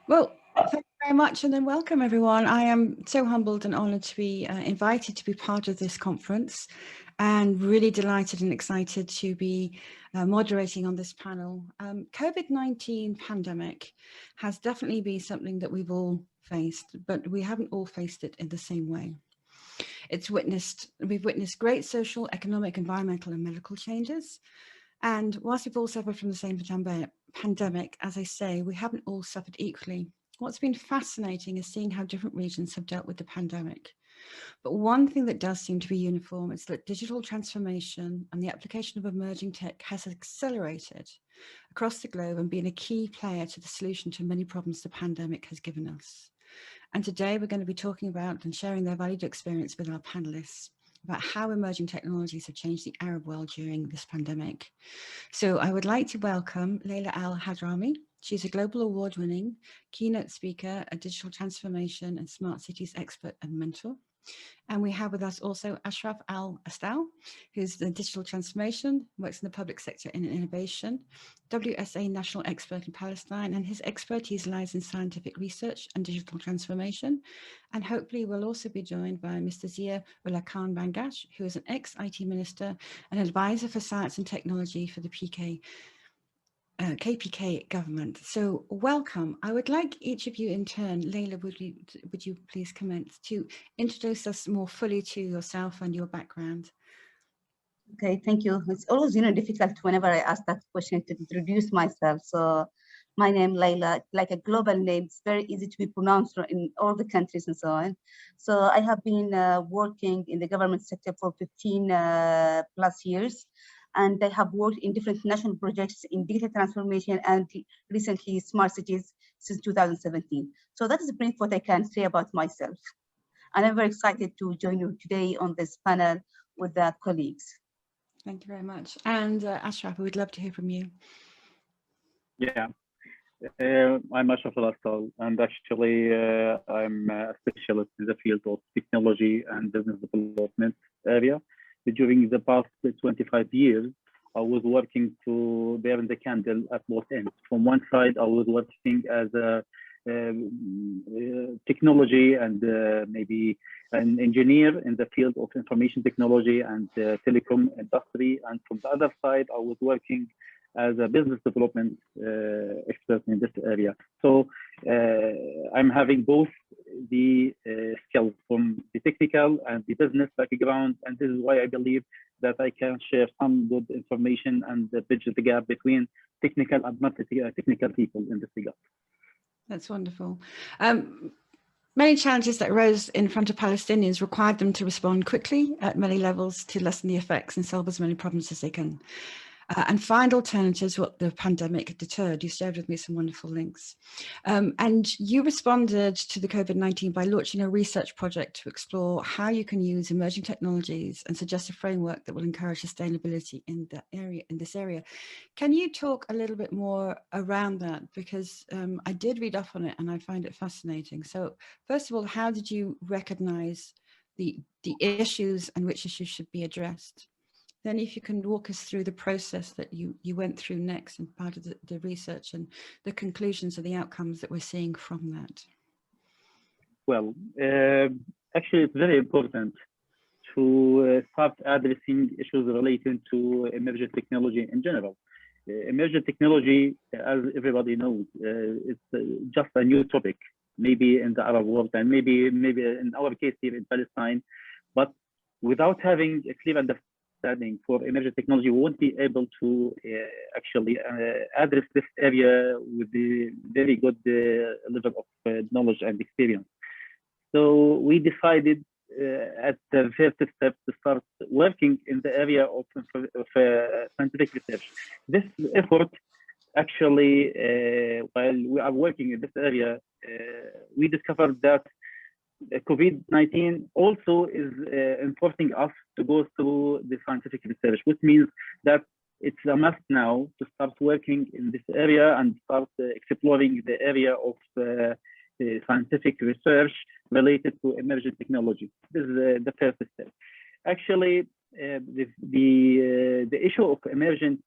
Well, thank you very much, and then welcome everyone. I am so humbled and honoured to be invited to be part of this conference, and really delighted and excited to be moderating on this panel. COVID-19 pandemic has definitely been something that we've all faced, but we haven't all faced it in the same way. We've witnessed great social, economic, environmental and medical changes. And whilst we've all suffered from the same pandemic, as I say, we haven't all suffered equally. What's been fascinating is seeing how different regions have dealt with the pandemic. But one thing that does seem to be uniform is that digital transformation and the application of emerging tech has accelerated across the globe and been a key player to the solution to many problems the pandemic has given us. And today we're going to be talking about and sharing their valued experience with our panelists about how emerging technologies have changed the Arab world during this pandemic. So I would like to welcome Laila AL Hadhrami. She's a global award-winning keynote speaker, a digital transformation and smart cities expert and mentor. And we have with us also Ashraf Alastal, who's the digital transformation, works in the public sector in innovation, WSA national expert in Palestine, and his expertise lies in scientific research and digital transformation. And hopefully we'll also be joined by Mr. Ziaullah Bangash, who is an ex-IT minister and advisor for science and technology for the KPK government. So welcome. I would like each of you in turn, Laila, would you please commence to introduce us more fully to yourself and your background? Okay, thank you. It's always, difficult whenever I ask that question to introduce myself. So my name, Laila, like a global name, it's very easy to be pronounced in all the countries and so on. So I have been working in the government sector for 15 plus years. And I have worked in different national projects in digital transformation and recently smart cities since 2017. So that is brief what I can say about myself. And I'm very excited to join you today on this panel with the colleagues. Thank you very much. And Ashraf, we would love to hear from you. Yeah, I'm Ashraf Alastal, and actually I'm a specialist in the field of technology and business development area. During the past 25 years, I was working to burn the candle at both ends. From one side, I was working as a technology and maybe an engineer in the field of information technology and telecom industry. And from the other side, I was working as a business development expert in this area. So I'm having both the skills from the technical and the business background, and this is why I believe that I can share some good information and bridge the gap between technical and not technical people in this regard. That's wonderful. Many challenges that arose in front of Palestinians required them to respond quickly at many levels to lessen the effects and solve as many problems as they can. And find alternatives what the pandemic deterred. You shared with me some wonderful links. And you responded to the COVID-19 by launching a research project to explore how you can use emerging technologies and suggest a framework that will encourage sustainability in this area. Can you talk a little bit more around that? Because I did read up on it and I find it fascinating. So first of all, how did you recognize the issues and which issues should be addressed? Then if you can walk us through the process that you went through next and part of the research and the conclusions and the outcomes that we're seeing from that. Well, actually, it's very important to start addressing issues related to emerging technology in general. Emerging technology, as everybody knows, it's just a new topic, maybe in the Arab world and maybe in our case here in Palestine, but without having a clear understanding for emerging technology, we won't be able to actually address this area with the very good level of knowledge and experience. So we decided at the first step to start working in the area of scientific research. This effort actually, while we are working in this area, we discovered that COVID-19 also is enforcing us to go through the scientific research, which means that it's a must now to start working in this area and start exploring the area of scientific research related to emerging technology. This is the first step. Actually, the issue of emerging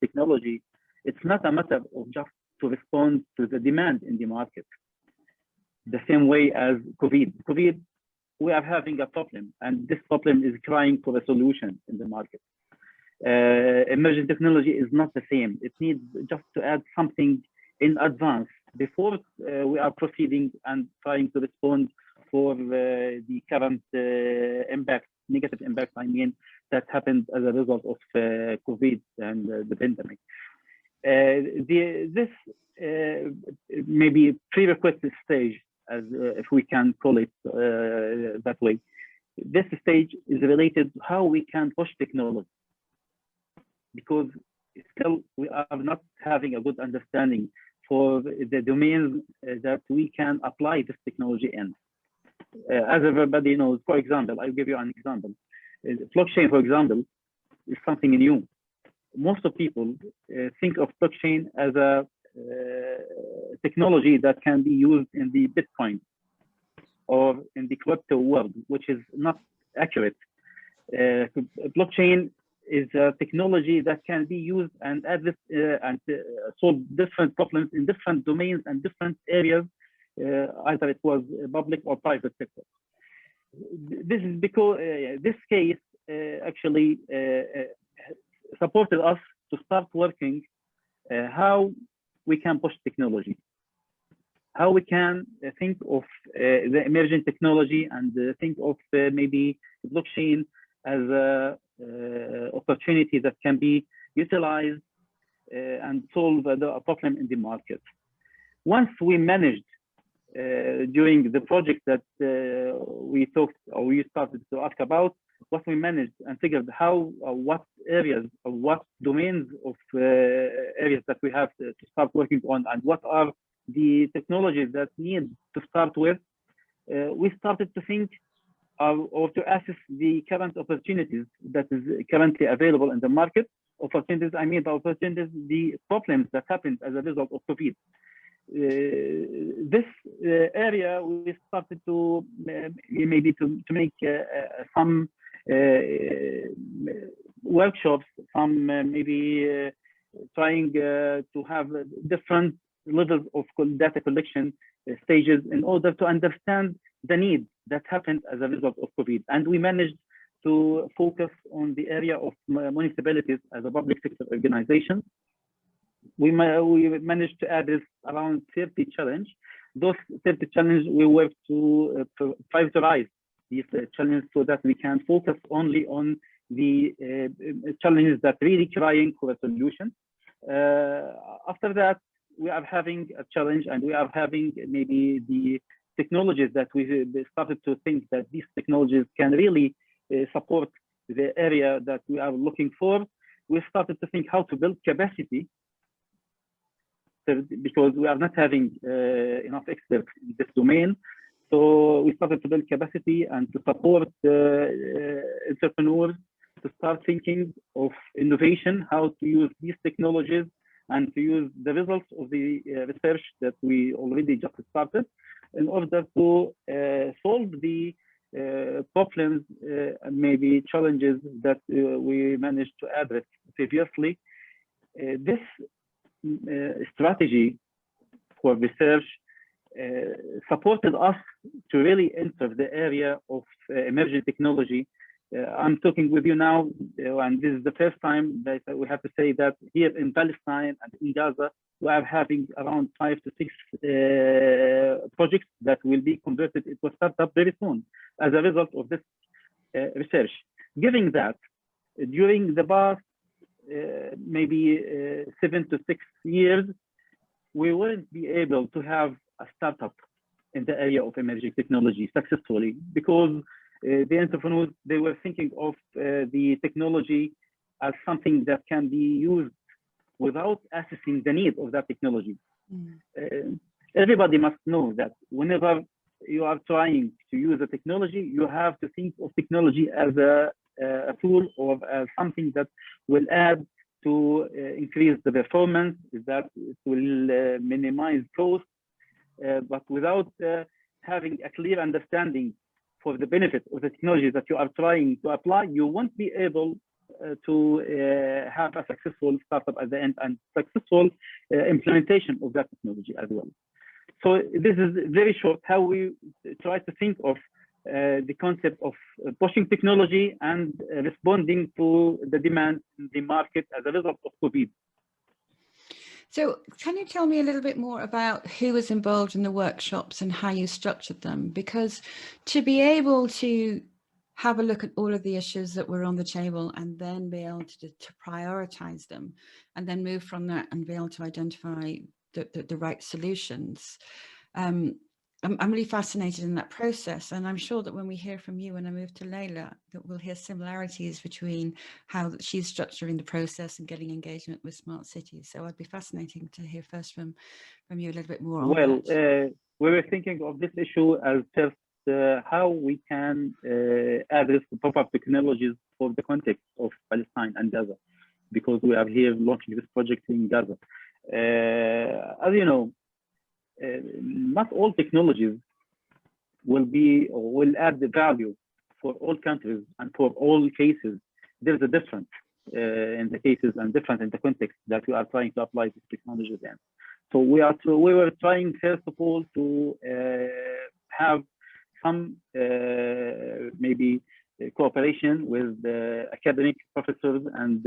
technology, it's not a matter of just to respond to the demand in the market. The same way as COVID. COVID, we are having a problem, and this problem is crying for a solution in the market. Emerging technology is not the same. It needs just to add something in advance before we are proceeding and trying to respond for the current impact, negative impact, I mean, that happened as a result of COVID and the pandemic. This maybe prerequisite stage, as if we can call it that way. This stage is related to how we can push technology, because still we are not having a good understanding for the domains that we can apply this technology in. As everybody knows, for example, I'll give you an example. Blockchain, for example, is something new. Most of people think of blockchain as a technology that can be used in the Bitcoin or in the crypto world, which is not accurate. Blockchain is a technology that can be used and address and solve different problems in different domains and different areas, either it was public or private sector. This is because this case actually supported us to start working how we can push technology, how we can think of the emerging technology and think of maybe blockchain as a opportunity that can be utilized and solve the problem in the market. Once we managed during the project that we talked or we started to ask about, what we managed and figured how what areas or what domains of areas that we have to start working on and what are the technologies that need to start with, we started to think or to assess the current opportunities that is currently available in the market. Opportunities, I mean the opportunities, the problems that happened as a result of COVID. This area we started to maybe to make some workshops, some maybe trying to have different levels of data collection stages in order to understand the need that happened as a result of COVID. And we managed to focus on the area of municipalities as a public sector organization. We managed to address around 30 challenges. Those 30 challenges, we worked to prioritize these challenges so that we can focus only on the challenges that really crying for a solution. After that, we are having a challenge and we are having maybe the technologies that we started to think that these technologies can really support the area that we are looking for. We started to think how to build capacity, because we are not having enough experts in this domain. So we started to build capacity and to support entrepreneurs to start thinking of innovation, how to use these technologies and to use the results of the research that we already just started in order to solve the problems and maybe challenges that we managed to address previously. This strategy for research supported us to really enter the area of emerging technology. I'm talking with you now, and this is the first time that we have to say that here in Palestine and in Gaza, we are having around 5 to 6 projects that will be converted into a startup very soon as a result of this research. Given that, during the past maybe 7 to 6 years, we wouldn't be able to have a startup in the area of emerging technology successfully, because the entrepreneurs, they were thinking of the technology as something that can be used without assessing the need of that technology. Everybody must know that whenever you are trying to use a technology, you have to think of technology as a tool or as something that will add to increase the performance, that it will minimize costs, but without having a clear understanding for the benefit of the technology that you are trying to apply, you won't be able to have a successful startup at the end and successful implementation of that technology as well. So this is very short how we try to think of the concept of pushing technology and responding to the demand in the market as a result of COVID. So can you tell me a little bit more about who was involved in the workshops and how you structured them? Because to be able to have a look at all of the issues that were on the table and then be able to prioritize them and then move from that and be able to identify the right solutions. I'm really fascinated in that process, and I'm sure that when we hear from you, when I move to Laila, that we'll hear similarities between how she's structuring the process and getting engagement with smart cities. So I'd be fascinating to hear first from you a little bit more on that. We were thinking of this issue as first how we can address the pop-up technologies for the context of Palestine and Gaza, because we are here launching this project in Gaza. As you know, not all technologies will add the value for all countries and for all cases. There's a difference in the cases and different in the context that we are trying to apply these technologies in. So we were trying first of all to have some maybe cooperation with the academic professors and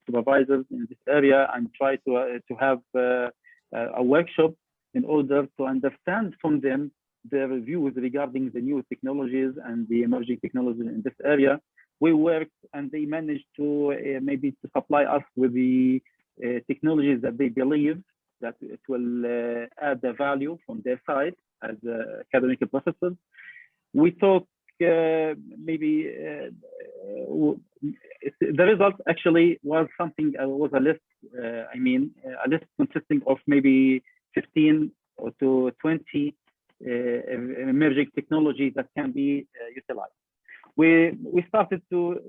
supervisors in this area, and try to have a workshop in order to understand from them their views regarding the new technologies and the emerging technologies in this area. We worked and they managed to maybe to supply us with the technologies that they believe that it will add the value from their side as academic professors. We thought maybe the result actually was something, was a list, a list consisting of maybe 15 to 20 emerging technologies that can be utilized. We started to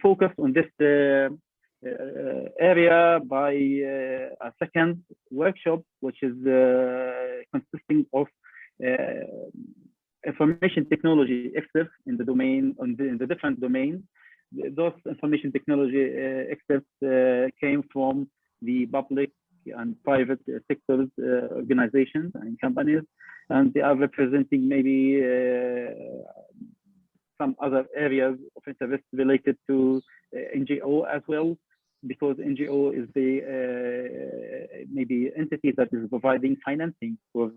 focus on this area by a second workshop, which is consisting of information technology experts in the domain, in the different domains. Those information technology experts came from the public and private sectors, organizations and companies, and they are representing maybe some other areas of interest related to NGO as well, because NGO is the maybe entity that is providing financing for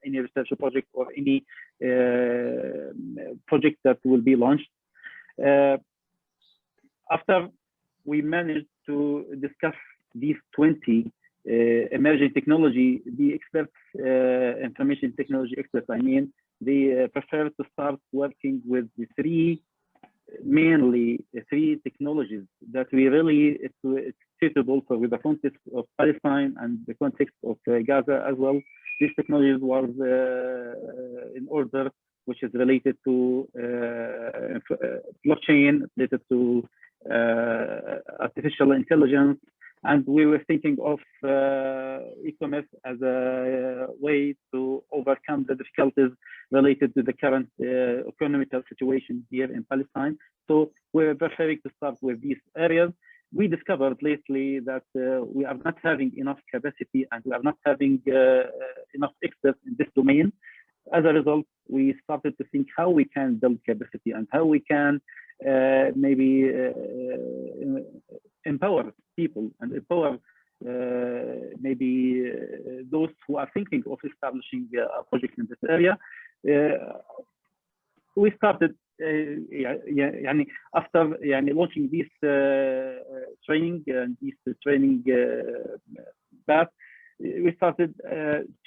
any research project or any project that will be launched. After we managed to discuss these 20 emerging technology, the experts, information technology experts, they prefer to start working with the mainly three technologies that we really, it's suitable for with the context of Palestine and the context of Gaza as well. These technologies was in order, which is related to blockchain, related to artificial intelligence, and we were thinking of e-commerce as a way to overcome the difficulties related to the current economical situation here in Palestine. So we're preferring to start with these areas. We discovered lately that we are not having enough capacity and we are not having enough experts in this domain. As a result, we started to think how we can build capacity and how we can maybe empower people and empower maybe those who are thinking of establishing a project in this area. We started after launching this training and this training path, we started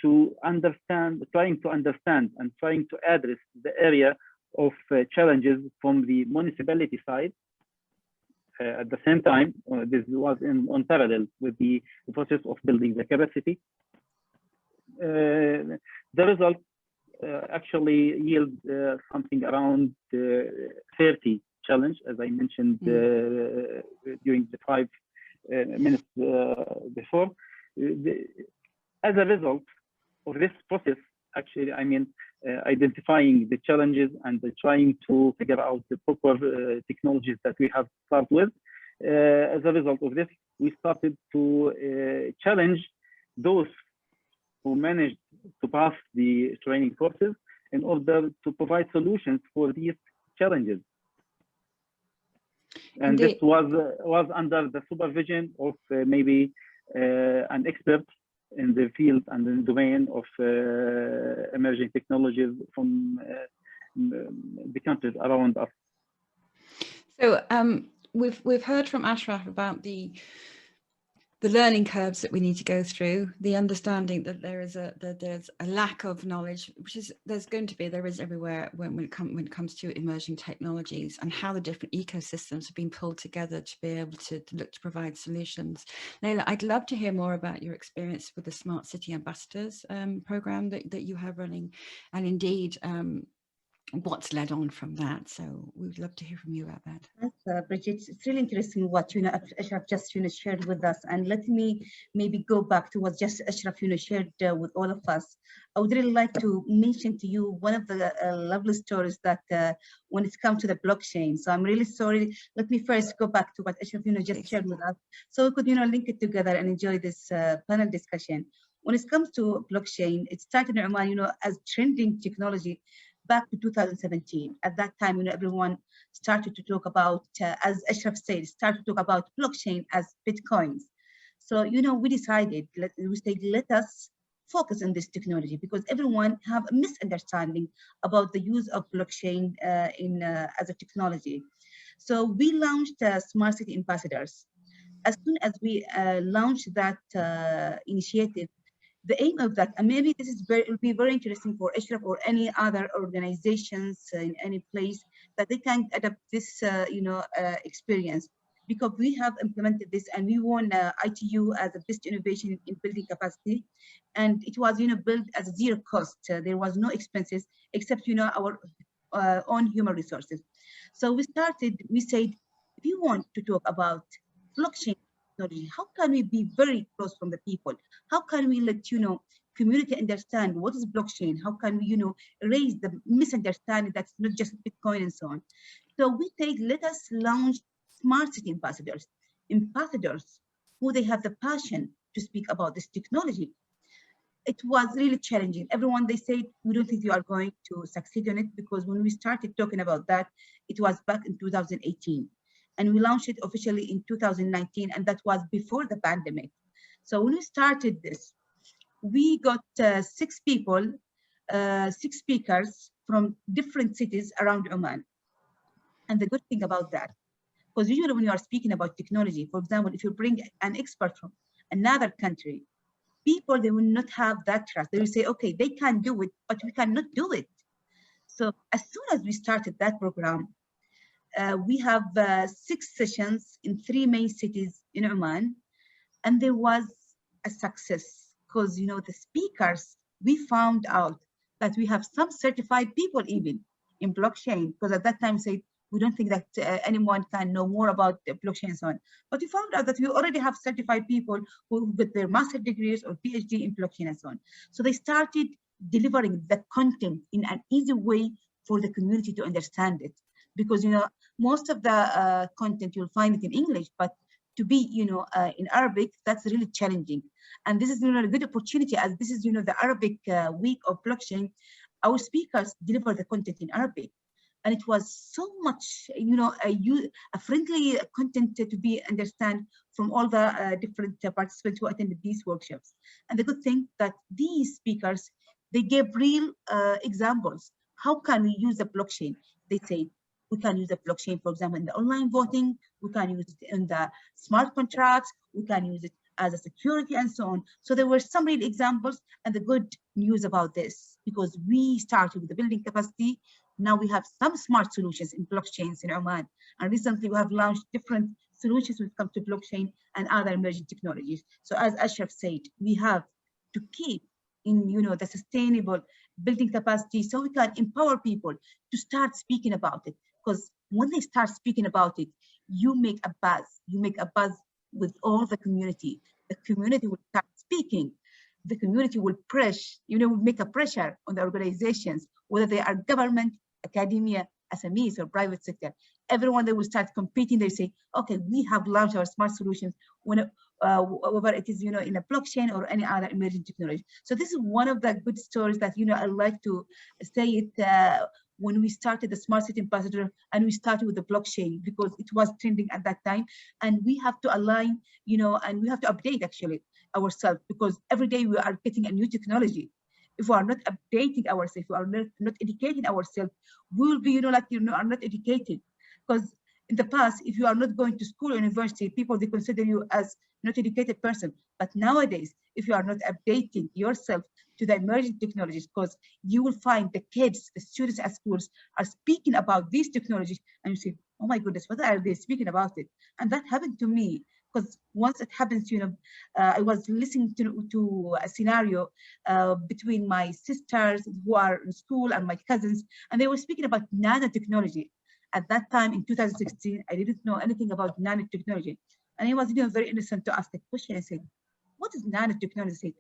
to trying to understand and trying to address the area of challenges from the municipality side. At the same time, this was on parallel with the process of building the capacity. The result actually yield something around 30 challenge, as I mentioned during the 5 minutes before. As a result of this process, actually, identifying the challenges and trying to figure out the proper technologies that we have to start with, as a result of this, we started to challenge those who managed to pass the training courses in order to provide solutions for these challenges. And Indeed. this was under the supervision of maybe an expert in the field and in the domain of emerging technologies from the countries around us. So we've heard from Ashraf about the learning curves that we need to go through, the understanding that there's a lack of knowledge, which is there is everywhere when it comes to emerging technologies, and how the different ecosystems have been pulled together to be able to look to provide solutions. Laila, I'd love to hear more about your experience with the Smart City Ambassadors program that you have running, and indeed what's led on from that. So we would love to hear from you about that. Yes, Bridget, it's really interesting what Ashraf just shared with us, and let me maybe go back to what just Ashraf shared with all of us. I would really like to mention to you one of the lovely stories that when it comes to the blockchain. So I'm really sorry. Let me first go back to what Ashraf just shared with us, so we could link it together and enjoy this panel discussion. When it comes to blockchain, it started in Oman, as trending technology back to 2017. At that time, everyone started to talk about, as Ashraf said, started to talk about blockchain as Bitcoins. So, we decided, let us focus on this technology, because everyone have a misunderstanding about the use of blockchain as a technology. So we launched Smart City Ambassadors. As soon as we launched that initiative, the aim of that, and maybe this will be very interesting for Ashraf or any other organizations in any place, that they can adapt this, experience, because we have implemented this and we won ITU as a best innovation in building capacity, and it was, built as a zero cost. There was no expenses except, our own human resources. So we said, if you want to talk about blockchain technology, how can we be very close from the people? How can we let community understand what is blockchain? How can we erase the misunderstanding that's not just Bitcoin and so on? So we said, let us launch Smart City Ambassadors who they have the passion to speak about this technology. It was really challenging. Everyone, they said, we don't think you are going to succeed on it, because when we started talking about that, it was back in 2018. And we launched it officially in 2019, and that was before the pandemic. So when we started this, we got 6 people, 6 speakers from different cities around Oman. And the good thing about that, because usually when you are speaking about technology, for example, if you bring an expert from another country, people, they will not have that trust. They will say, okay, they can do it, but we cannot do it. So as soon as we started that program, we have 6 sessions in 3 main cities in Oman, and there was a success, because the speakers, we found out that we have some certified people even in blockchain, because at that time said we don't think that anyone can know more about the blockchain and so on. But we found out that we already have certified people who with their master degrees or PhD in blockchain and so on. So they started delivering the content in an easy way for the community to understand it, because most of the content you'll find it in English, but to be in Arabic, that's really challenging. And this is a good opportunity, as this is the Arabic week of blockchain. Our speakers deliver the content in Arabic, and it was so much a friendly content to be understand from all the different participants who attended these workshops. And the good thing that these speakers, they gave real examples. How can we use the blockchain? They say, we can use the blockchain, for example, in the online voting. We can use it in the smart contracts. We can use it as a security and so on. So there were some real examples, and the good news about this, because we started with the building capacity. Now we have some smart solutions in blockchains in Oman. And recently we have launched different solutions when it comes to blockchain and other emerging technologies. So as Ashraf said, we have to keep in the sustainable building capacity, so we can empower people to start speaking about it. Because when they start speaking about it, you make a buzz. You make a buzz with all the community. The community will start speaking. The community will will make a pressure on the organizations, whether they are government, academia, SMEs or private sector. Everyone that will start competing, they say, okay, we have launched our smart solutions when whether it is, in a blockchain or any other emerging technology. So this is one of the good stories that, I like to say it when we started the Smart City Ambassador, and we started with the blockchain because it was trending at that time. And we have to align, and we have to update actually ourselves, because every day we are getting a new technology. If we are not updating ourselves, if we are not educating ourselves, we will be, are not educated. Because in the past, if you are not going to school or university, people, they consider you as not educated person. But nowadays, if you are not updating yourself to the emerging technologies, because you will find the kids, the students at schools are speaking about these technologies, and you say, oh my goodness, what are they speaking about it? And that happened to me, because once it happens, I was listening to a scenario between my sisters who are in school and my cousins, and they were speaking about nanotechnology. At that time in 2016, I didn't know anything about nanotechnology. And I was very innocent to ask the question. I said, what is nanotechnology? I said,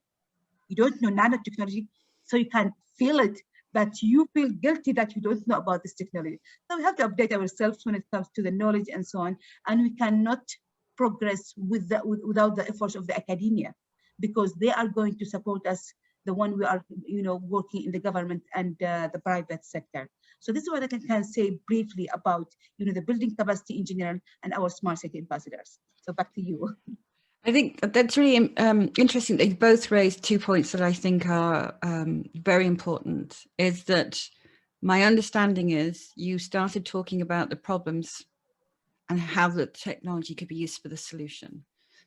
you don't know nanotechnology, so you can feel it, that you feel guilty that you don't know about this technology. So we have to update ourselves when it comes to the knowledge and so on. And we cannot progress without the efforts of the academia, because they are going to support us, the one we are working in the government and the private sector. So this is what I can say briefly about the building capacity in general and our smart city ambassadors. So back to you. I think that's really interesting. They both raised 2 points that I think are very important. Is that my understanding is you started talking about the problems and how the technology could be used for the solution.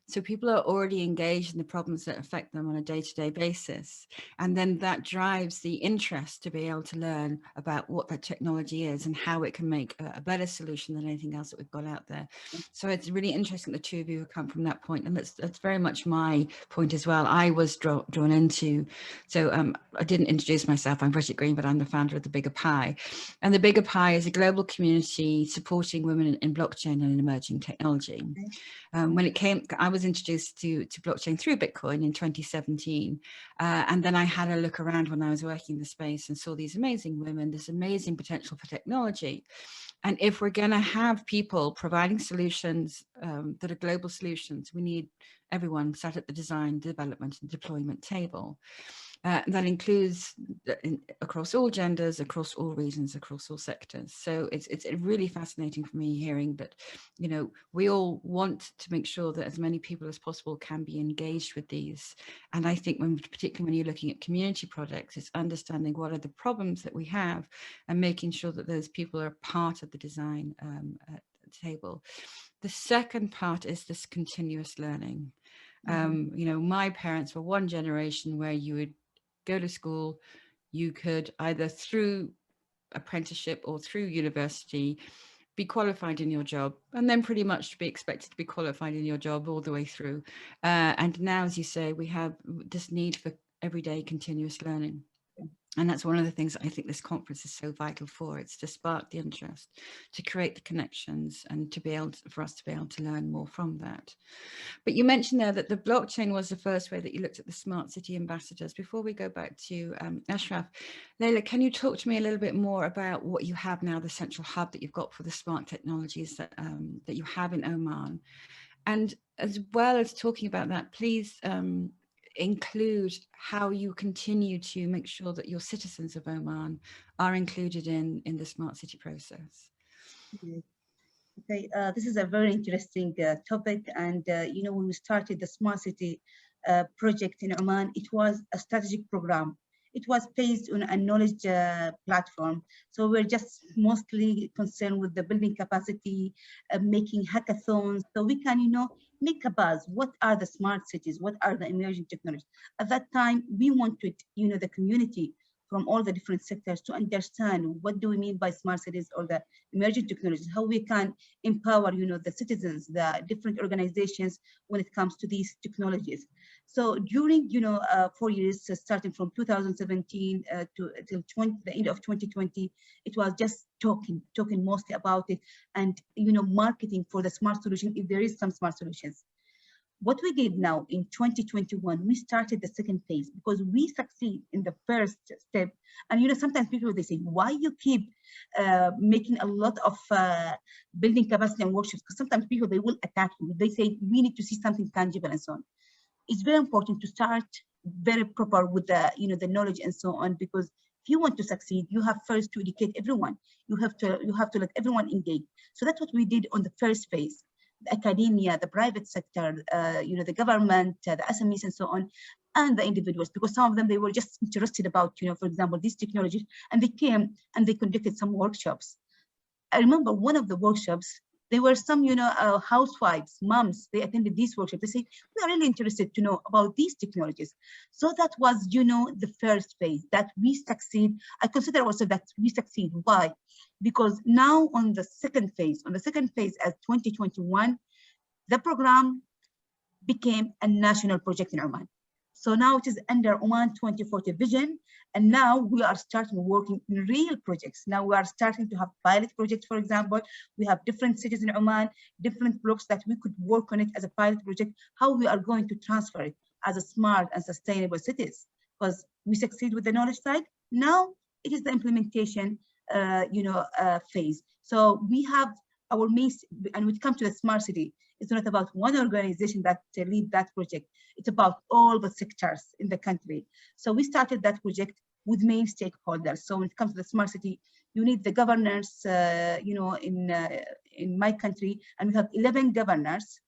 So people are already engaged in the problems that affect them on a day-to-day basis. And then that drives the interest to be able to learn about what that technology is and how it can make a better solution than anything else that we've got out there. So it's really interesting the two of you have come from that point. And that's very much my point as well. I was drawn into, so I didn't introduce myself. I'm Bridget Greenwood, but I'm the founder of The Bigger Pie. And The Bigger Pie is a global community supporting women in blockchain and in emerging technology. When it came, I was introduced to blockchain through Bitcoin in 2017. And then I had a look around when I was working in the space and saw these amazing women, this amazing potential for technology. And if we're going to have people providing solutions that are global solutions, we need everyone sat at the design, development and deployment table. That includes across all genders, across all regions, across all sectors. So it's really fascinating for me hearing that, we all want to make sure that as many people as possible can be engaged with these. And I think particularly when you're looking at community projects, it's understanding what are the problems that we have and making sure that those people are part of the design at the table. The second part is this continuous learning. My parents were one generation where you would go to school, you could either through apprenticeship or through university be qualified in your job, and then pretty much be expected to be qualified in your job all the way through. And now, as you say, we have this need for everyday continuous learning. And that's one of the things I think this conference is so vital for. It's to spark the interest, to create the connections, and to be able for us to be able to learn more from that. But you mentioned there that the blockchain was the first way that you looked at the smart city ambassadors. Before we go back to Ashraf, Laila, can you talk to me a little bit more about what you have now, the central hub that you've got for the smart technologies that you have in Oman? And as well as talking about that, please include how you continue to make sure that your citizens of Oman are included in the smart city process. Okay, this is a very interesting topic. And, when we started the smart city project in Oman, it was a strategic program. It was based on a knowledge platform. So we're just mostly concerned with the building capacity, making hackathons, so we can, make a buzz. What are the smart cities? What are the emerging technologies? At that time, we wanted, the community from all the different sectors to understand what do we mean by smart cities or the emerging technologies, how we can empower, the citizens, the different organizations when it comes to these technologies. So during, 4 years, starting from 2017 till the end of 2020, it was just talking mostly about it and, marketing for the smart solution, if there is some smart solutions. What we did now in 2021, we started the second phase because we succeed in the first step. And sometimes people, they say, why you keep making a lot of building capacity and workshops? Because sometimes people, they will attack you. They say, we need to see something tangible and so on. It's very important to start very proper with the, the knowledge and so on, because if you want to succeed, you have first to educate everyone. You have to let everyone engage. So that's what we did on the first phase. The academia, the private sector, the government, the SMEs and so on, and the individuals, because some of them, they were just interested about, for example, these technologies, and they came and they conducted some workshops. I remember one of the workshops, there were some, housewives, moms, they attended these workshops. They said, we are really interested to know about these technologies. So that was, the first phase that we succeed. I consider also that we succeed. Why? Because now on the second phase as 2021, the program became a national project in Oman. So now it is under Oman 2040 vision. And now we are starting working in real projects. Now we are starting to have pilot projects, for example. We have different cities in Oman, different blocks that we could work on it as a pilot project, how we are going to transfer it as a smart and sustainable cities. Because we succeed with the knowledge side. Now it is the implementation phase. So we have our main, and when it comes to the smart city, it's not about one organization that lead that project. It's about all the sectors in the country. So we started that project with main stakeholders. So when it comes to the smart city, you need the governors, in my country, and we have 11 governors.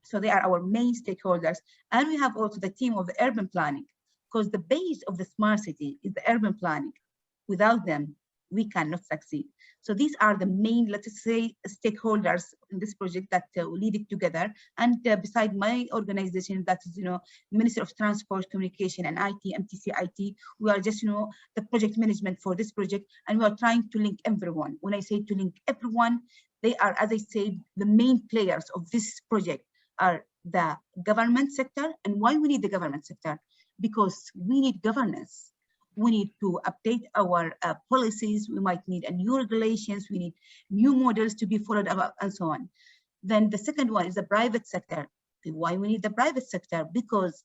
So they are our main stakeholders. And we have also the team of the urban planning, because the base of the smart city is the urban planning. Without them, we cannot succeed. So these are the main, let's say, stakeholders in this project that lead it together. And beside my organization, that is, Ministry of Transport, Communication and IT, MTC IT, we are just, the project management for this project. And we are trying to link everyone. When I say to link everyone, they are, as I said, the main players of this project are the government sector. And why we need the government sector? Because we need governance. We need to update our policies. We might need a new regulations. We need new models to be followed up and so on. Then the second one is the private sector. Why we need the private sector? Because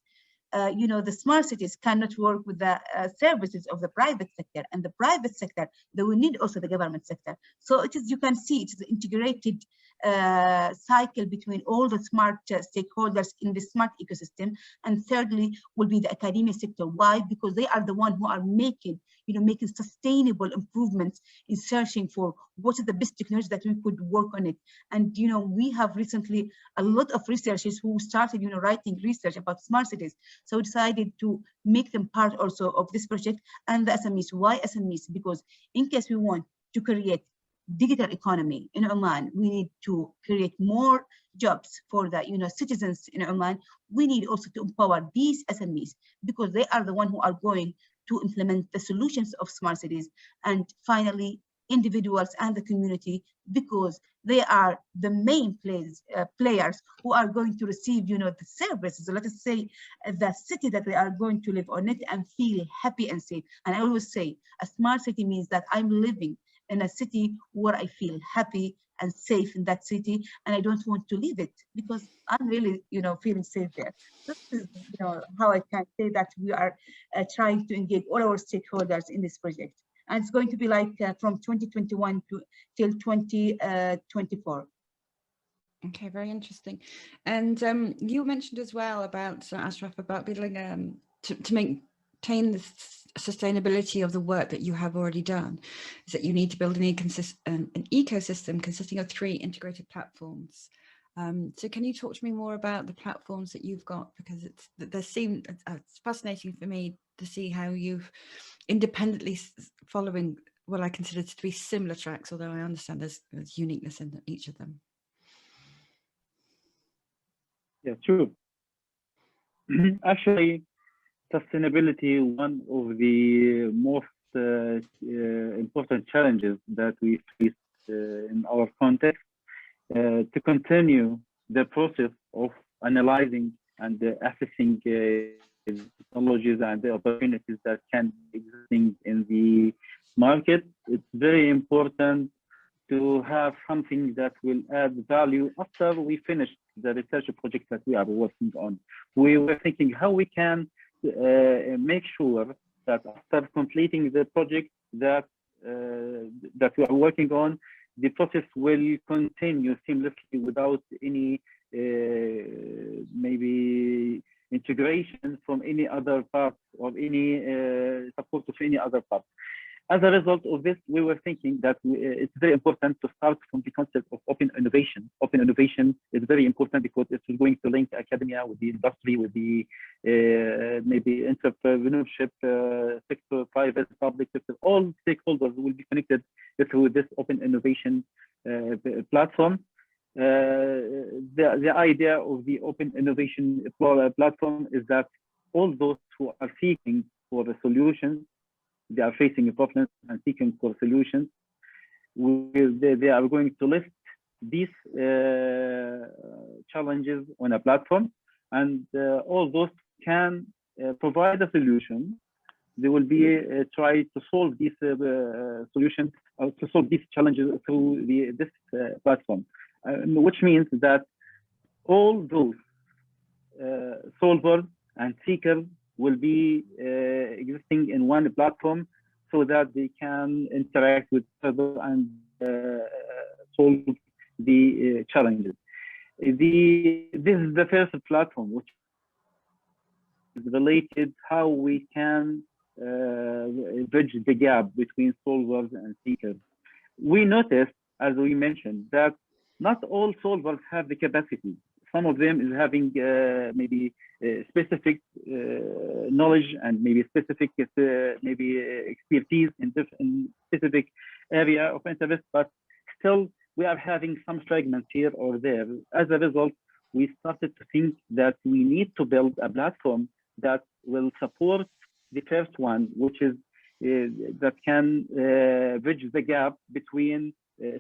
the smart cities cannot work with the services of the private sector, and the private sector, they will need also the government sector. So it is, you can see it's an integrated cycle between all the smart stakeholders in the smart ecosystem. And thirdly will be the academic sector. Why? Because they are the one who are making sustainable improvements in searching for what is the best technology that we could work on it. And we have recently a lot of researchers who started writing research about smart cities. So we decided to make them part also of this project. And the SMEs. Why SMEs? Because in case we want to create digital economy in Oman, we need to create more jobs for the citizens in Oman. We need also to empower these SMEs, because they are the one who are going to implement the solutions of smart cities. And finally, individuals and the community, because they are the main players who are going to receive the services. So let us say the city that they are going to live on it and feel happy and safe. And I always say a smart city means that I'm living in a city where I feel happy and safe in that city, and I don't want to leave it because I'm really, feeling safe there. This is, how I can say that we are trying to engage all our stakeholders in this project, and it's going to be like from 2021 till 2024. Okay, very interesting. And you mentioned as well about Ashraf, about building to maintain the sustainability of the work that you have already done, is that you need to build an ecosystem consisting of 3 integrated platforms. So can you talk to me more about the platforms that you've got? Because it's fascinating for me to see how you've independently following what I consider to be similar tracks, although I understand there's uniqueness in each of them. Yeah, true. Actually, sustainability, one of the most important challenges that we face in our context, to continue the process of analyzing and assessing technologies and the opportunities that can be existing in the market. It's very important to have something that will add value after we finish the research project that we are working on. We were thinking how we can make sure that after completing the project that that we are working on, the process will continue seamlessly without any maybe integration from any other part or any support of any other part. As a result of this, we were thinking that it's very important to start from the concept of open innovation. Open innovation is very important because it's going to link academia with the industry, with the maybe entrepreneurship sector, private, public sector. All stakeholders will be connected through this open innovation platform. The idea of the open innovation platform is that all those who are seeking for the solutions, they are facing a problem and seeking for solutions, they are going to list these challenges on a platform, and all those can provide a solution. They will be try to solve these solutions or to solve these challenges through this platform, which means that all those solvers and seekers will be existing in one platform so that they can interact with each other and solve the challenges. This is the first platform which is related how we can bridge the gap between solvers and seekers. We noticed, as we mentioned, that not all solvers have the capacity. Some of them is having maybe specific knowledge and maybe specific maybe expertise in specific area of interest, but still we are having some fragments here or there. As a result, we started to think that we need to build a platform that will support the first one, which is that can bridge the gap between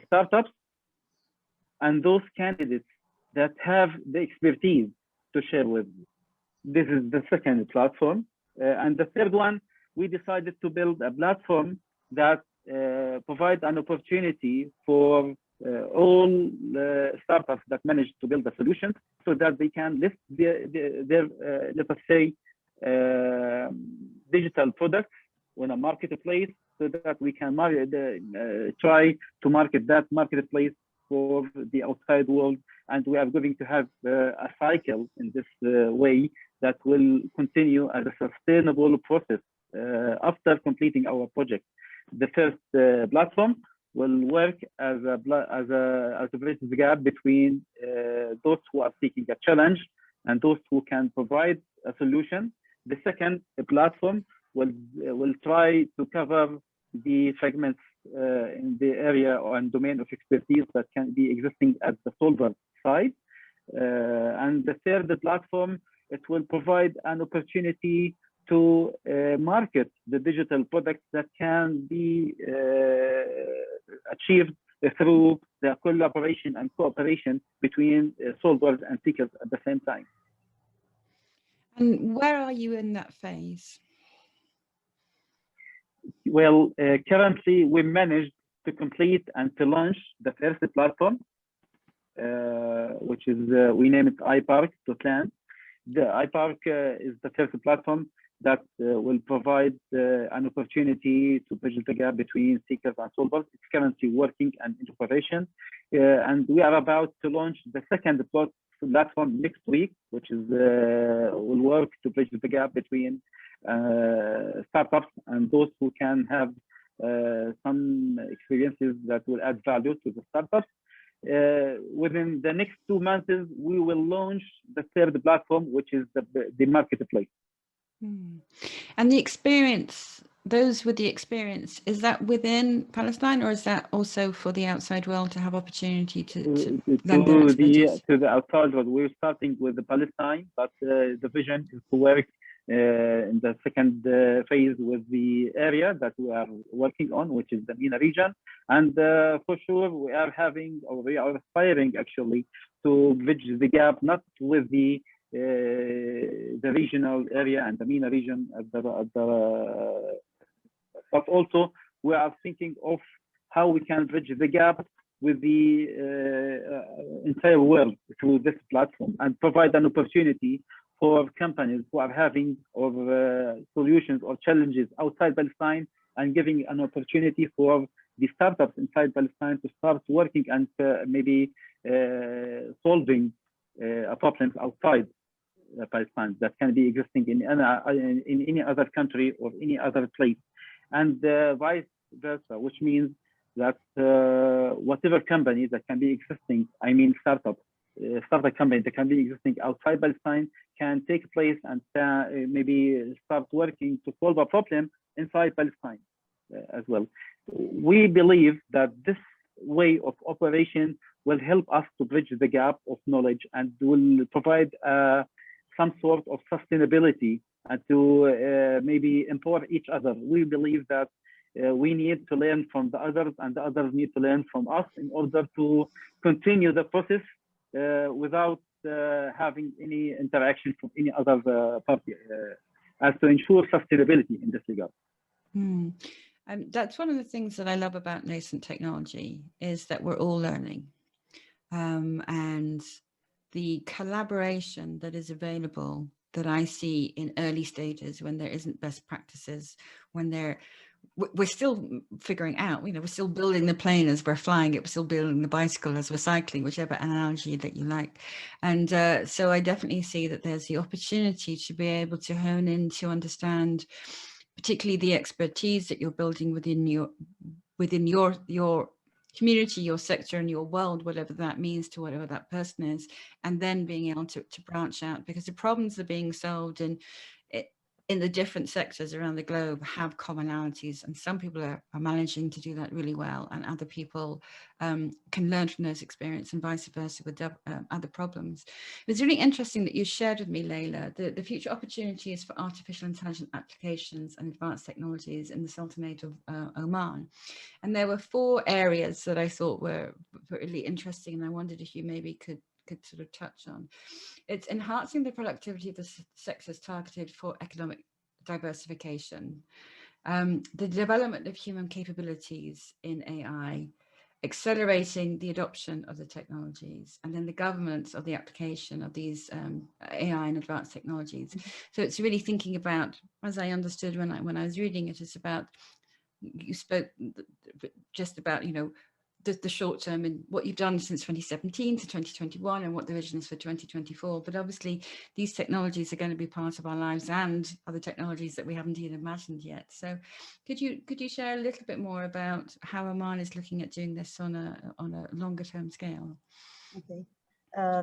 startups and those candidates that have the expertise to share with you. This is the second platform. And the third one, we decided to build a platform that provides an opportunity for all startups that manage to build a solution so that they can list their let us say, digital products on a marketplace so that we can try to market that marketplace for the outside world. And we are going to have a cycle in this way that will continue as a sustainable process after completing our project. The first platform will work as a bridge the gap between those who are seeking a challenge and those who can provide a solution. The second platform will try to cover the fragments in the area and domain of expertise that can be existing at the solver side. And the third platform, it will provide an opportunity to market the digital products that can be achieved through the collaboration and cooperation between solvers and seekers at the same time. And where are you in that phase? Well, currently we managed to complete and to launch the first platform, which is, we name it iPark.land. The iPark is the first platform that will provide an opportunity to bridge the gap between seekers and solvers. It's currently working and in operation. And we are about to launch the second platform next week, which is will work to bridge the gap between startups and those who can have some experiences that will add value to the startups. Within the next 2 months, we will launch the third platform, which is the marketplace. And the experience, those with the experience, is that within Palestine, or is that also for the outside world to have opportunity to lend their expertise? To the outside world? We're starting with the Palestine, but the vision is to work in the second phase with the area that we are working on, which is the MENA region. And for sure, we are having, or we are aspiring actually to bridge the gap, not with the regional area and the MENA region, but also we are thinking of how we can bridge the gap with the entire world through this platform and provide an opportunity for companies who are having solutions or challenges outside Palestine, and giving an opportunity for the startups inside Palestine to start working and maybe solving problems outside Palestine that can be existing in any other country or any other place, and vice versa, which means that whatever company that can be existing, I mean startup company that can be existing outside Palestine can take place and maybe start working to solve a problem inside Palestine as well. We believe that this way of operation will help us to bridge the gap of knowledge and will provide some sort of sustainability and to maybe empower each other. We believe that we need to learn from the others, and the others need to learn from us in order to continue the process without having any interaction from any other party, as to ensure sustainability in this regard. That's one of the things that I love about nascent technology, is that we're all learning, and the collaboration that is available that I see in early stages when there isn't best practices, when we're still figuring out, we're still building the plane as we're flying it, we're still building the bicycle as we're cycling, whichever analogy that you like. And so I definitely see that there's the opportunity to be able to hone in to understand particularly the expertise that you're building within your community, your sector, and your world, whatever that means to whatever that person is, and then being able to branch out, because the problems that are being solved in the different sectors around the globe have commonalities, and some people are managing to do that really well, and other people can learn from those experiences, and vice versa with other problems. It was really interesting that you shared with me, Laila, the future opportunities for artificial intelligence applications and advanced technologies in the Sultanate of Oman. And there were 4 areas that I thought were really interesting, and I wondered if you maybe could sort of touch on. It's enhancing the productivity of the sectors targeted for economic diversification, the development of human capabilities in AI, accelerating the adoption of the technologies, and then the governance of the application of these AI and advanced technologies. So it's really thinking about, as I understood when I was reading it, it's about, you spoke just about, the short term and what you've done since 2017 to 2021 and what the vision is for 2024. But obviously these technologies are going to be part of our lives, and other technologies that we haven't even imagined yet. So could you share a little bit more about how Oman is looking at doing this on a longer term scale? Okay.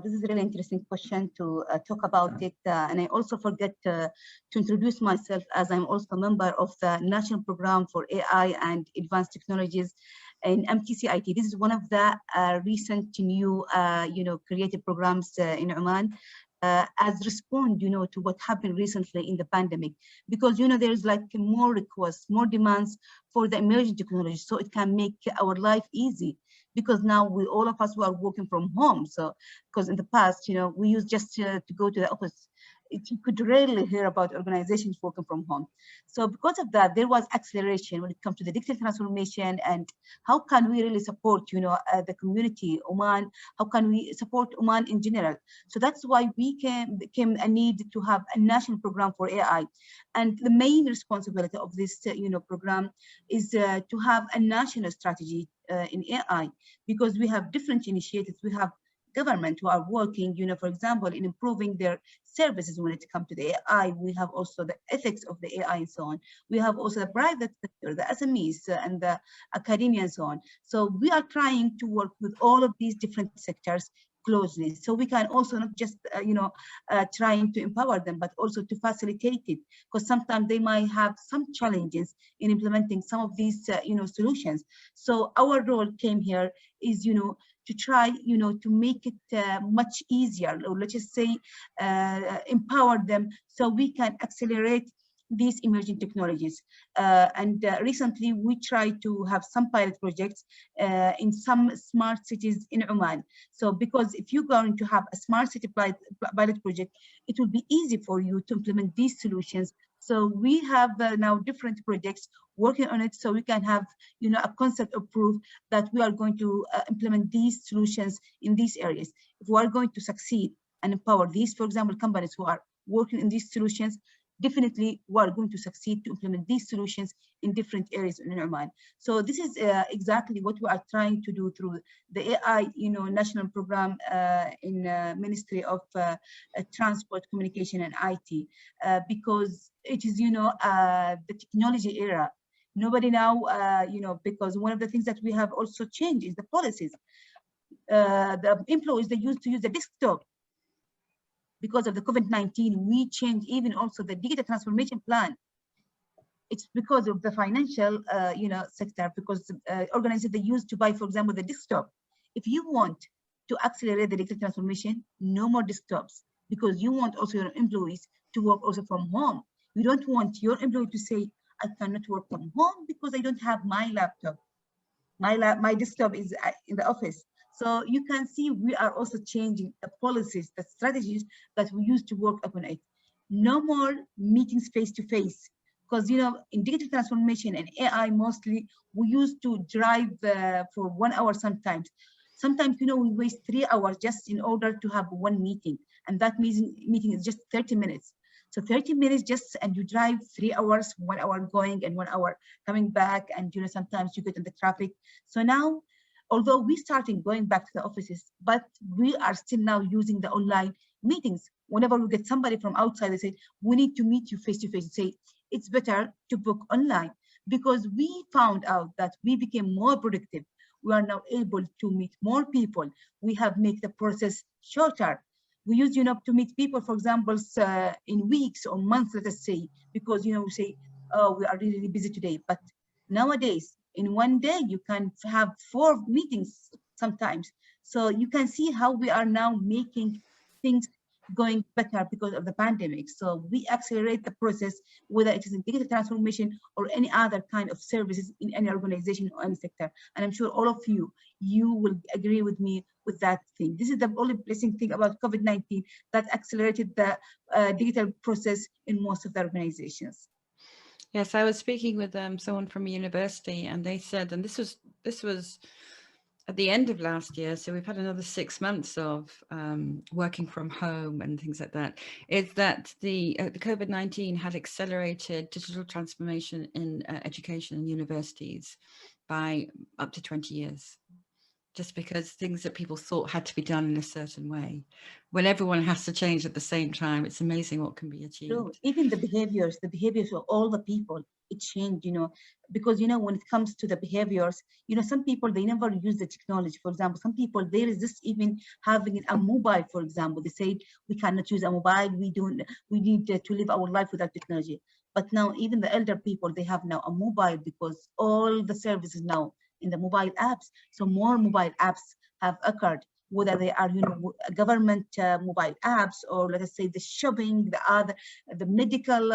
This is a really interesting question to talk about it. And I also forget to introduce myself, as I'm also a member of the National Program for AI and Advanced Technologies in MTCIT. This is one of the recent new, creative programs in Oman, as respond, to what happened recently in the pandemic, because, there's like more requests, more demands for the emerging technology, so it can make our life easy. Because now all of us who are working from home. So, because in the past, we used just to go to the office. You could rarely hear about organizations working from home. So because of that, there was acceleration when it comes to the digital transformation, and how can we really support, the community, Oman? How can we support Oman in general? So that's why we became a need to have a national program for AI. And the main responsibility of this, program is to have a national strategy in AI, because we have different initiatives. We have government who are working, for example, in improving their services when it comes to the AI. We have also the ethics of the AI and so on. We have also the private sector, the SMEs and the academia and so on. So we are trying to work with all of these different sectors closely, so we can also not just trying to empower them, but also to facilitate it, because sometimes they might have some challenges in implementing some of these solutions. So our role came here is to try to make it much easier, or let's just say empower them, so we can accelerate these emerging technologies. And recently we tried to have some pilot projects in some smart cities in Oman. So because if you're going to have a smart city pilot project, it will be easy for you to implement these solutions So we have now different projects working on it, so we can have, you know, a concept of proof that we are going to implement these solutions in these areas. If we are going to succeed and empower these, for example, companies who are working in these solutions, definitely we are going to succeed to implement these solutions in different areas in Oman. So this is exactly what we are trying to do through the AI, you know, national program in Ministry of Transport, Communication, and IT, because it is, you know, the technology era. Nobody now, you know, because one of the things that we have also changed is the policies. The employees, they used to use the desktop. Because of the COVID-19, we changed even also the digital transformation plan. It's because of the financial, you know, sector, because organizations, they used to buy, for example, the desktop. If you want to accelerate the digital transformation, no more desktops, because you want also your employees to work also from home. You don't want your employee to say, I cannot work from home because I don't have my laptop. My desktop is in the office. So you can see we are also changing the policies, the strategies that we used to work upon it. No more meetings face to face, because, you know, in digital transformation and AI mostly, we used to drive for 1 hour sometimes. Sometimes, you know, we waste 3 hours just in order to have one meeting, and that meeting is just 30 minutes. So 30 minutes just, and you drive 3 hours, 1 hour going and 1 hour coming back, and, you know, sometimes you get in the traffic. So now, although we started going back to the offices, but we are still now using the online meetings. Whenever we get somebody from outside, they say, we need to meet you face to face. Say, it's better to book online, because we found out that we became more productive. We are now able to meet more people. We have made the process shorter. We used, you know, to meet people, for example, in weeks or months, let us say, because, you know, we say, oh, we are really busy today. But nowadays, in one day, you can have 4 meetings sometimes. So you can see how we are now making things going better because of the pandemic. So we accelerate the process, whether it is in digital transformation or any other kind of services in any organization or any sector. And I'm sure all of you will agree with me with that thing. This is the only blessing thing about COVID-19 that accelerated the digital process in most of the organizations. Yes, I was speaking with someone from a university, and they said, and this was at the end of last year, so we've had another 6 months of working from home and things like that, is that the COVID-19 had accelerated digital transformation in education and universities by up to 20 years. Just because things that people thought had to be done in a certain way, when everyone has to change at the same time, it's amazing what can be achieved. So even the behaviors of all the people, it changed, you know, because, you know, when it comes to the behaviors, you know, some people, they never use the technology. For example, some people, they resist even having a mobile, for example. They say, we cannot use a mobile. We need to live our life without technology. But now even the elder people, they have now a mobile, because all the services now in the mobile apps. So more mobile apps have occurred, whether they are, you know, government mobile apps, or let us say the shopping, the medical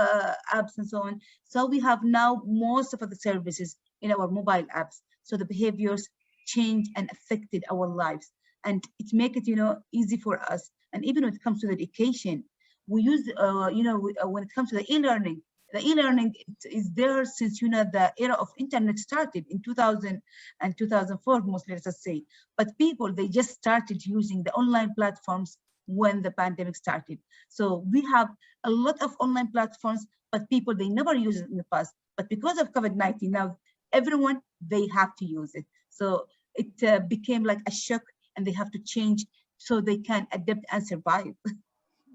apps and so on. So we have now most of the services in our mobile apps. So the behaviors changed and affected our lives, and it makes it, you know, easy for us. And even when it comes to the education, we use, you know, when it comes to the e-learning, the e-learning is there since, you know, the era of internet started in 2000 and 2004, mostly, let us say. But people, they just started using the online platforms when the pandemic started. So we have a lot of online platforms, but people, they never used it in the past. But because of COVID-19, now everyone, they have to use it. So it became like a shock, and they have to change so they can adapt and survive.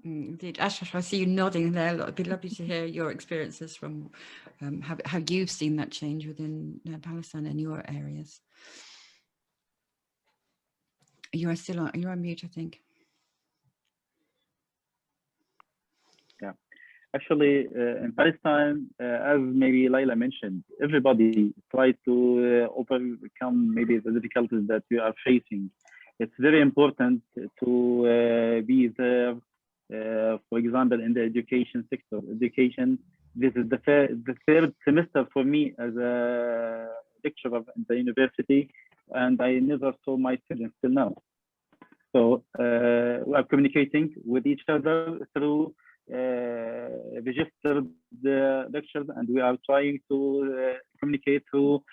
Indeed. Ashraf, I see you nodding there. It'd be lovely to hear your experiences from how you've seen that change within Palestine and your areas. You're on mute, I think. Yeah, actually, in Palestine, as maybe Laila mentioned, everybody tries to overcome maybe the difficulties that we are facing. It's very important to be there. For example, in the education sector, this is the third semester for me as a lecturer in the university, and I never saw my students till now. So we are communicating with each other through registered lectures, and we are trying to communicate through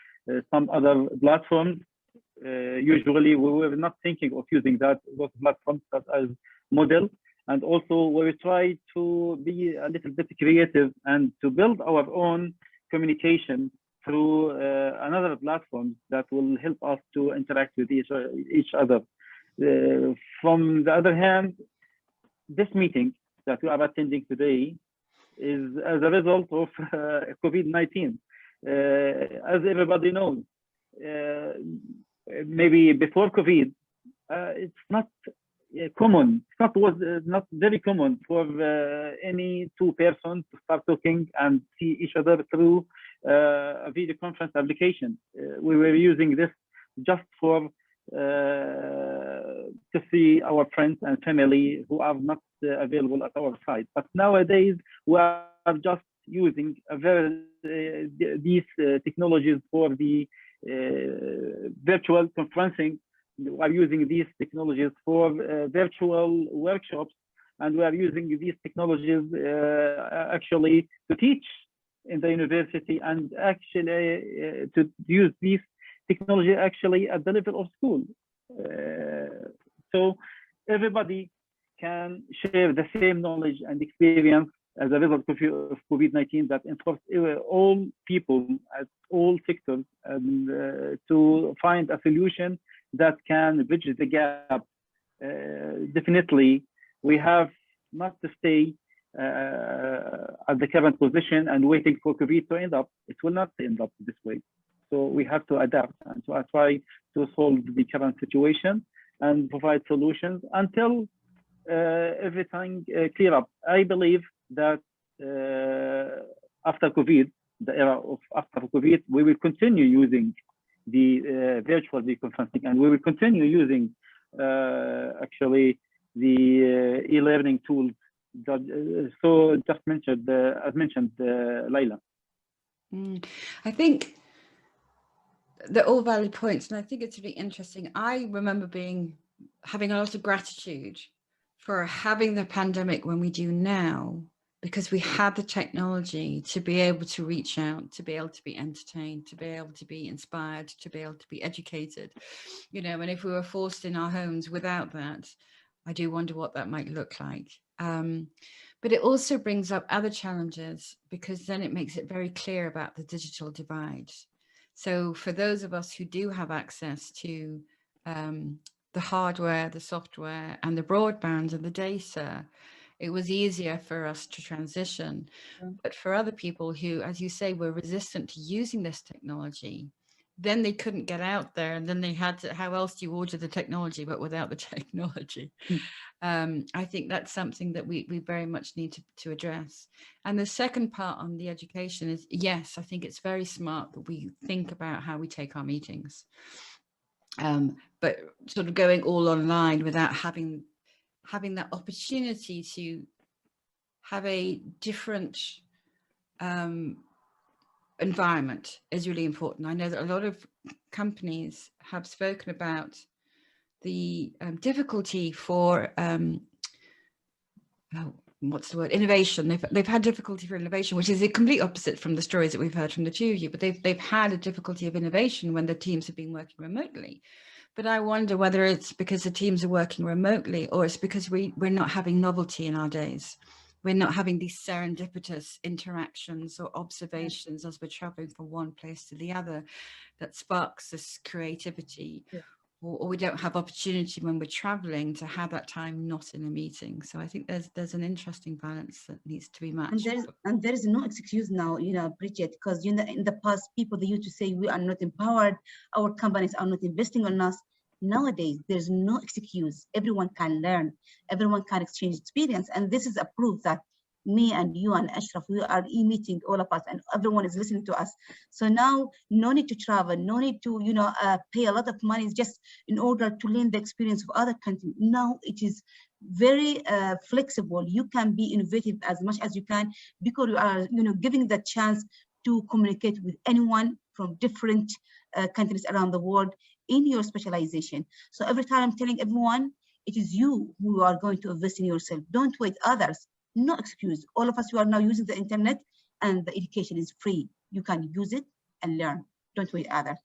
some other platforms. Usually, we were not thinking of using those platforms as model, and also we try to be a little bit creative and to build our own communication through another platform that will help us to interact with each other. From the other hand, this meeting that we are attending today is as a result of COVID-19. As everybody knows, maybe before COVID, it's not common. Was not very common for any two persons to start talking and see each other through a video conference application. We were using this just for to see our friends and family who are not available at our side. But nowadays we are just using these technologies for the virtual conferencing. We are using these technologies for virtual workshops, and we are using these technologies actually to teach in the university, and actually to use these technology actually at the level of school. So everybody can share the same knowledge and experience as a result of COVID-19 that enforced all people at all sectors to find a solution that can bridge the gap. Definitely, we have not to stay at the current position and waiting for COVID to end up. It will not end up this way. So we have to adapt and to try to solve the current situation and provide solutions until everything clear up. I believe that after COVID, the era of after COVID, we will continue using the virtual conferencing, and we will continue using actually the e-learning tools that just mentioned, as mentioned, Laila. I think they're all valid points, and I think it's really interesting. I remember having a lot of gratitude for having the pandemic when we do now, because we had the technology to be able to reach out, to be able to be entertained, to be able to be inspired, to be able to be educated, you know. And if we were forced in our homes without that, I do wonder what that might look like. But it also brings up other challenges, because then it makes it very clear about the digital divide. So for those of us who do have access to the hardware, the software, and the broadband and the data, it was easier for us to transition. But for other people who, as you say, were resistant to using this technology, then they couldn't get out there, and then they had to, how else do you order the technology but without the technology? I think that's something that we very much need to address. And the second part on the education is, yes, I think it's very smart that we think about how we take our meetings, but sort of going all online without having that opportunity to have a different environment is really important. I know that a lot of companies have spoken about the difficulty for what's the word, innovation. They've had difficulty for innovation, which is the complete opposite from the stories that we've heard from the two of you, but they've had a difficulty of innovation when the teams have been working remotely. But I wonder whether it's because the teams are working remotely, or it's because we're not having novelty in our days. We're not having these serendipitous interactions or observations as we're traveling from one place to the other that sparks this creativity. Yeah. Or we don't have opportunity when we're traveling to have that time not in a meeting. So I think there's an interesting balance that needs to be matched. And there is no excuse now, you know, Bridget, because in the past, people, they used to say we are not empowered, our companies are not investing on us. Nowadays, there's no excuse. Everyone can learn, everyone can exchange experience. And this is a proof that me and you and Ashraf, we are e-meeting, all of us, and everyone is listening to us. So now, no need to travel, no need to, you know, pay a lot of money just in order to learn the experience of other countries. Now it is very flexible. You can be innovative as much as you can, because you are, you know, giving the chance to communicate with anyone from different countries around the world in your specialization. So every time I'm telling everyone, it is you who are going to invest in yourself. Don't wait others. no excuse. All of us who are now using the internet, and the education is free. You can use it and learn. Don't wait other.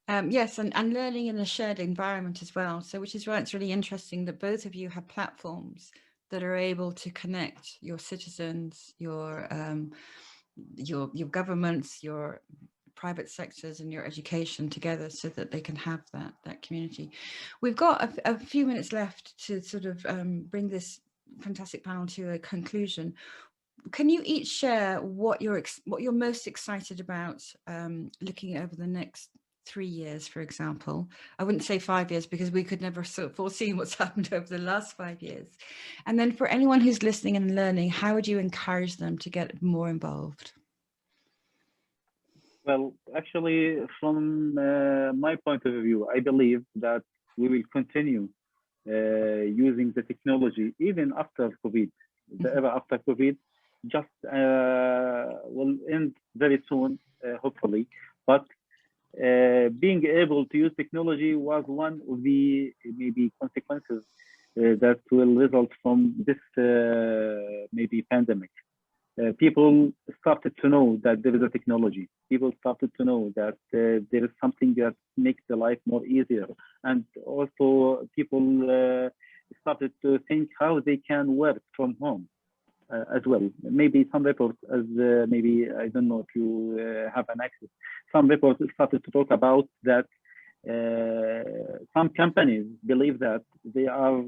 Yes, and learning in a shared environment as well. So which is why it's really interesting that both of you have platforms that are able to connect your citizens, your governments, your private sectors and your education together so that they can have that community. We've got a few minutes left to sort of bring this fantastic panel to a conclusion. Can you each share what you're most excited about looking over the next 3 years, for example? I wouldn't say 5 years because we could never sort of foresee what's happened over the last 5 years. And then for anyone who's listening and learning, how would you encourage them to get more involved? Well, actually, from my point of view, I believe that we will continue using the technology even after COVID. The era after COVID just will end very soon, hopefully. But being able to use technology was one of the maybe consequences that will result from this maybe pandemic. People started to know that there is a technology. People started to know that there is something that makes the life more easier. And also people started to think how they can work from home as well. Maybe some reports, as maybe, I don't know if you have an access, some reports started to talk about that some companies believe that they are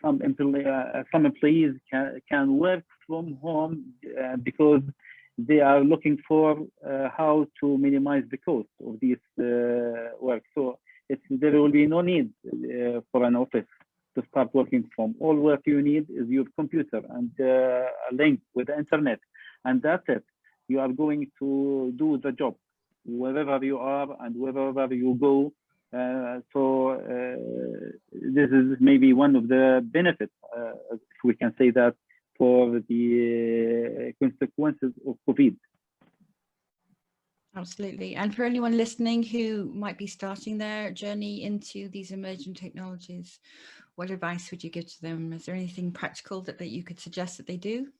some employees can work from home because they are looking for how to minimize the cost of this work. So there will be no need for an office to start working from. All work you need is your computer and a link with the internet, and that's it. You are going to do the job wherever you are and wherever you go. This is maybe one of the benefits, if we can say that, for the consequences of COVID. Absolutely. And for anyone listening who might be starting their journey into these emerging technologies, what advice would you give to them? Is there anything practical that you could suggest that they do?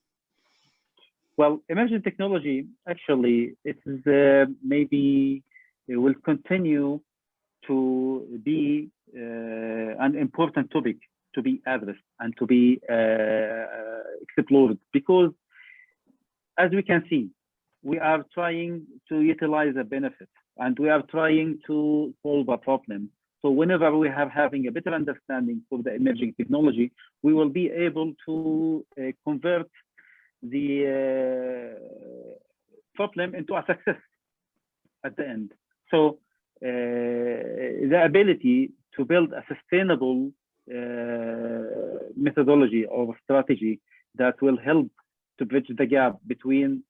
Well, emerging technology, actually, it is maybe it will continue to be an important topic to be addressed and to be explored, because as we can see, we are trying to utilize a benefit and we are trying to solve a problem. So whenever we are having a better understanding of the emerging technology, we will be able to convert the problem into a success at the end. So the ability to build a sustainable methodology or strategy that will help to bridge the gap between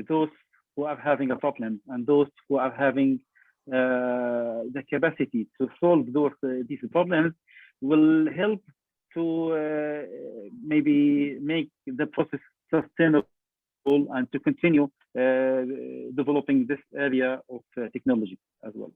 those who are having a problem and those who are having the capacity to solve these problems will help to maybe make the process sustainable and to continue developing this area of technology as well.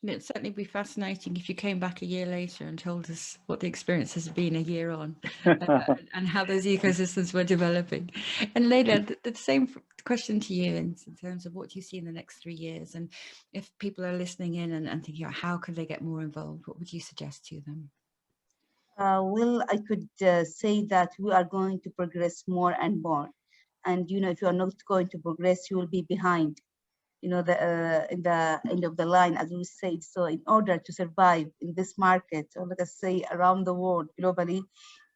And it'd certainly be fascinating if you came back a year later and told us what the experience has been a year on and how those ecosystems were developing. And Laila, the same question to you in terms of what you see in the next 3 years. And if people are listening in and thinking, how can they get more involved, what would you suggest to them? Well, I could say that we are going to progress more and more. And, you know, if you are not going to progress, you will be behind. You know, in the end of the line, as we said. So in order to survive in this market, or let us say around the world, globally,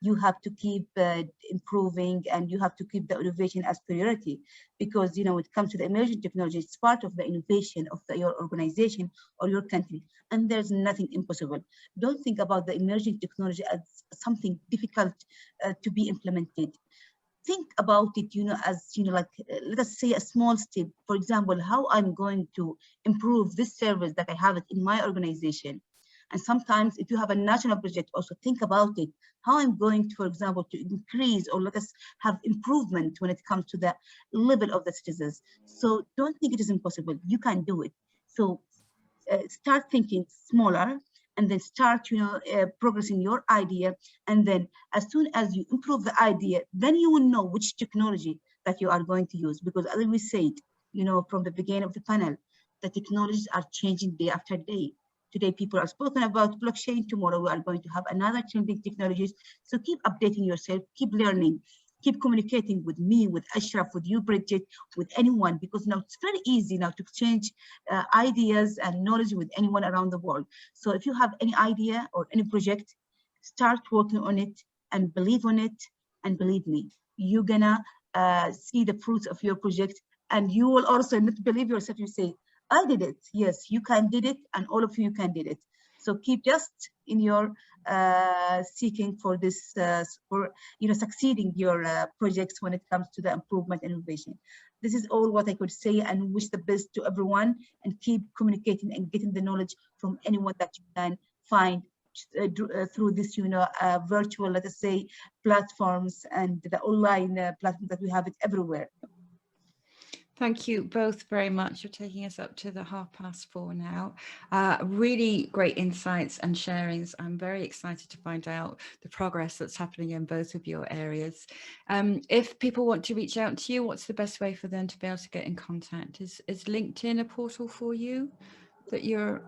you have to keep improving and you have to keep the innovation as priority, because, you know, when it comes to the emerging technology, it's part of the innovation of your organization or your country. And there's nothing impossible. Don't think about the emerging technology as something difficult to be implemented. Think about it, you know, as, you know, like, let us say a small step. For example, how I'm going to improve this service that I have it in my organization. And sometimes if you have a national project, also think about it, how I'm going to, for example, to increase or let us have improvement when it comes to the level of the citizens. So don't think it is impossible. You can do it. So start thinking smaller and then start, progressing your idea. And then as soon as you improve the idea, then you will know which technology that you are going to use. Because as we said, from the beginning of the panel, the technologies are changing day after day. Today, people are spoken about blockchain. Tomorrow, we are going to have another trending technologies. So keep updating yourself, keep learning, keep communicating with me, with Ashraf, with you, Bridget, with anyone, because now it's very easy now to exchange ideas and knowledge with anyone around the world. So if you have any idea or any project, start working on it and believe on it. And believe me, you're gonna see the fruits of your project, and you will also not believe yourself. You say, I did it. Yes, you can did it, and all of you can did it. So keep just in your seeking for this, succeeding your projects when it comes to the improvement and innovation. This is all what I could say, and wish the best to everyone, and keep communicating and getting the knowledge from anyone that you can find through this, virtual, let us say, platforms and the online platforms that we have it everywhere. Thank you both very much for taking us up to the 4:30 now. Really great insights and sharings. I'm very excited to find out the progress that's happening in both of your areas. If people want to reach out to you, what's the best way for them to be able to get in contact? Is LinkedIn a portal for you that you're...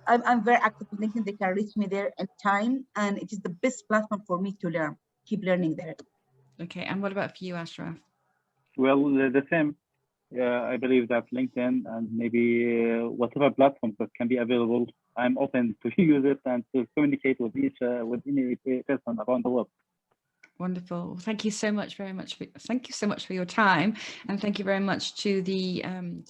I'm very active on LinkedIn. They can reach me there anytime, and it is the best platform for me to learn. Keep learning there. Okay, and what about for you, Ashraf? Well, the same. I believe that LinkedIn and maybe whatever platforms that can be available, I'm open to use it and to communicate with any person around the world. Wonderful. Thank you so much, thank you so much for your time, and thank you very much to the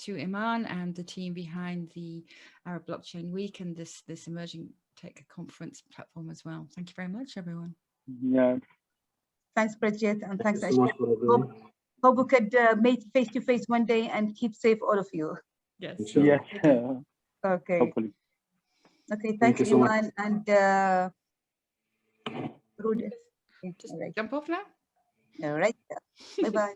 to Iman and the team behind the Arab Blockchain Week and this emerging tech conference platform as well. Thank you very much, everyone. Yeah. Thanks, Bridget, and thanks, Thank you so much for everyone. Hope we could meet face to face one day, and keep safe, all of you. Yes. Yes. Okay. Hopefully. Okay. Thank Thanks, you so much. Iman and Rudy. Just All right. jump off now. All right. Bye bye.